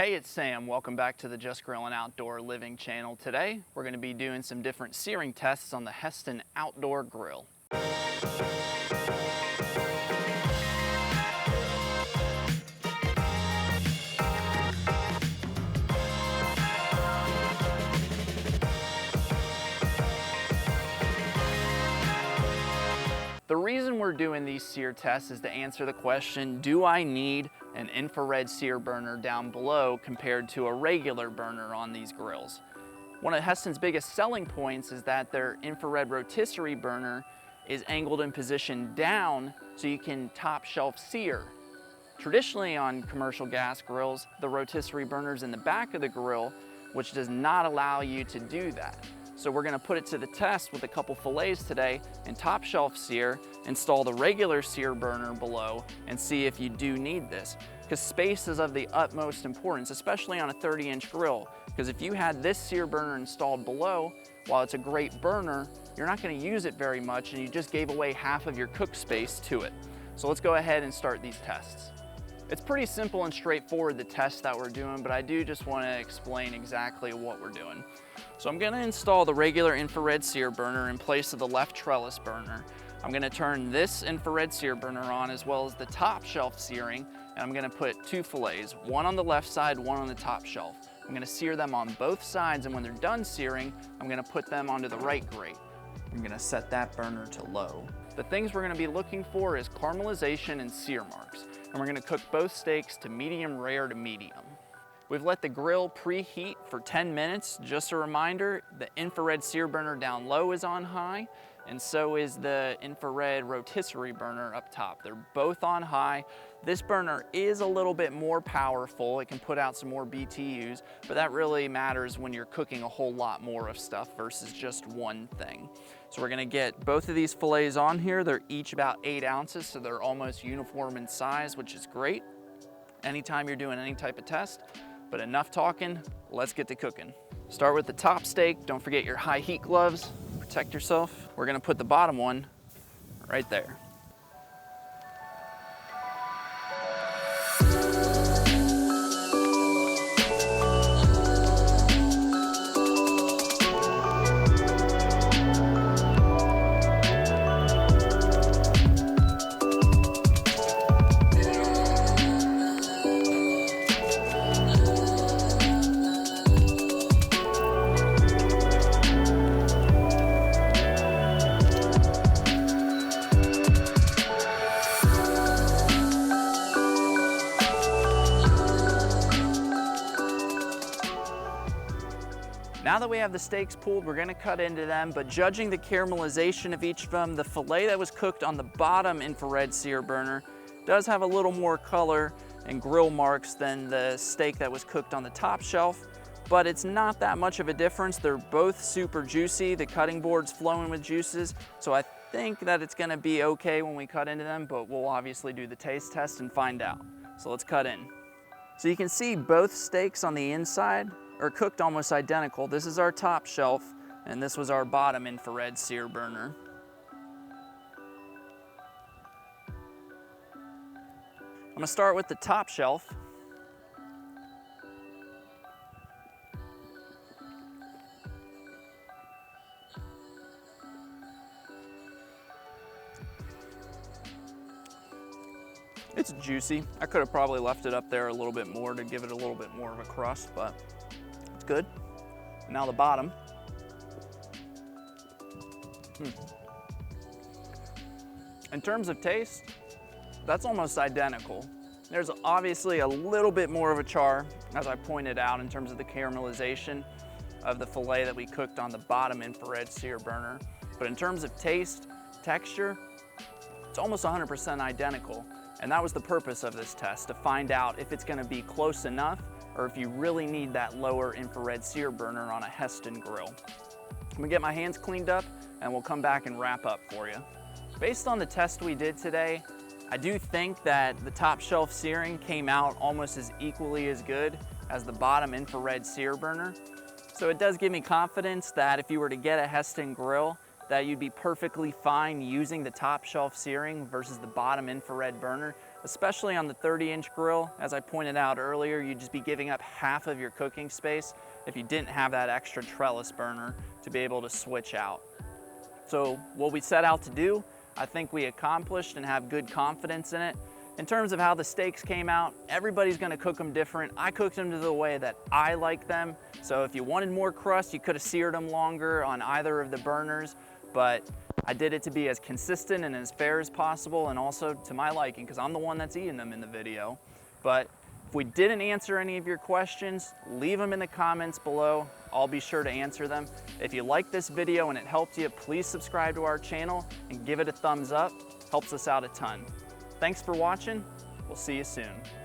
Hey, it's Sam. Welcome back to the Just Grillin' Outdoor Living channel. Today, we're going to be doing some different searing tests on the Hestan Outdoor Grill. The reason we're doing these sear tests is to answer the question, do I need an infrared sear burner down below compared to a regular burner on these grills? One of Hestan's biggest selling points is that their infrared rotisserie burner is angled in position down so you can top shelf sear. Traditionally on commercial gas grills, the rotisserie burner's in the back of the grill, which does not allow you to do that. So we're gonna put it to the test with a couple fillets today and top shelf sear, install the regular sear burner below and see if you do need this. Because space is of the utmost importance, especially on a 30-inch grill. Because if you had this sear burner installed below, while it's a great burner, you're not gonna use it very much and you just gave away half of your cook space to it. So let's go ahead and start these tests. It's pretty simple and straightforward, the test that we're doing, but I do just want to explain exactly what we're doing. So I'm going to install the regular infrared sear burner in place of the left trellis burner. I'm going to turn this infrared sear burner on as well as the top shelf searing, and I'm going to put two fillets, one on the left side, one on the top shelf. I'm going to sear them on both sides, and when they're done searing, I'm going to put them onto the right grate. I'm going to set that burner to low. The things we're going to be looking for is caramelization and sear marks. And we're gonna cook both steaks to medium rare to medium. We've let the grill preheat for 10 minutes. Just a reminder, the infrared sear burner down low is on high, and so is the infrared rotisserie burner up top. They're both on high. This burner is a little bit more powerful. It can put out some more BTUs, but that really matters when you're cooking a whole lot more of stuff versus just one thing. So we're gonna get both of these fillets on here. They're each about 8 ounces, so they're almost uniform in size, which is great anytime you're doing any type of test. But enough talking, let's get to cooking. Start with the top steak. Don't forget your high heat gloves. Protect yourself. We're gonna put the bottom one right there. Now that we have the steaks pulled, we're gonna cut into them, but judging the caramelization of each of them, the filet that was cooked on the bottom infrared sear burner does have a little more color and grill marks than the steak that was cooked on the top shelf, but it's not that much of a difference. They're both super juicy. The cutting board's flowing with juices, so I think that it's gonna be okay when we cut into them, but we'll obviously do the taste test and find out. So let's cut in. So you can see both steaks on the inside are cooked almost identical. This is our top shelf, and this was our bottom infrared sear burner. I'm gonna start with the top shelf. It's juicy. I could have probably left it up there a little bit more to give it a little bit more of a crust, but it's good. Now the bottom. In terms of taste, that's almost identical. There's obviously a little bit more of a char, as I pointed out, in terms of the caramelization of the filet that we cooked on the bottom infrared sear burner. But in terms of taste, texture, it's almost 100% identical. And that was the purpose of this test, to find out if it's gonna be close enough or if you really need that lower infrared sear burner on a Hestan grill. I'm gonna get my hands cleaned up and we'll come back and wrap up for you. Based on the test we did today, I do think that the top shelf searing came out almost as equally as good as the bottom infrared sear burner. So it does give me confidence that if you were to get a Hestan grill, that you'd be perfectly fine using the top shelf searing versus the bottom infrared burner. especially on the 30-inch grill. As I pointed out earlier, you'd just be giving up half of your cooking space if you didn't have that extra trellis burner to be able to switch out. So what we set out to do, I think we accomplished and have good confidence in it. In terms of how the steaks came out, everybody's gonna cook them different. I cooked them to the way that I like them. So if you wanted more crust, you could have seared them longer on either of the burners, but I did it to be as consistent and as fair as possible, and also to my liking, because I'm the one that's eating them in the video. But if we didn't answer any of your questions, leave them in the comments below. I'll be sure to answer them. If you like this video and it helped you, please subscribe to our channel and give it a thumbs up. Helps us out a ton. Thanks for watching. We'll see you soon.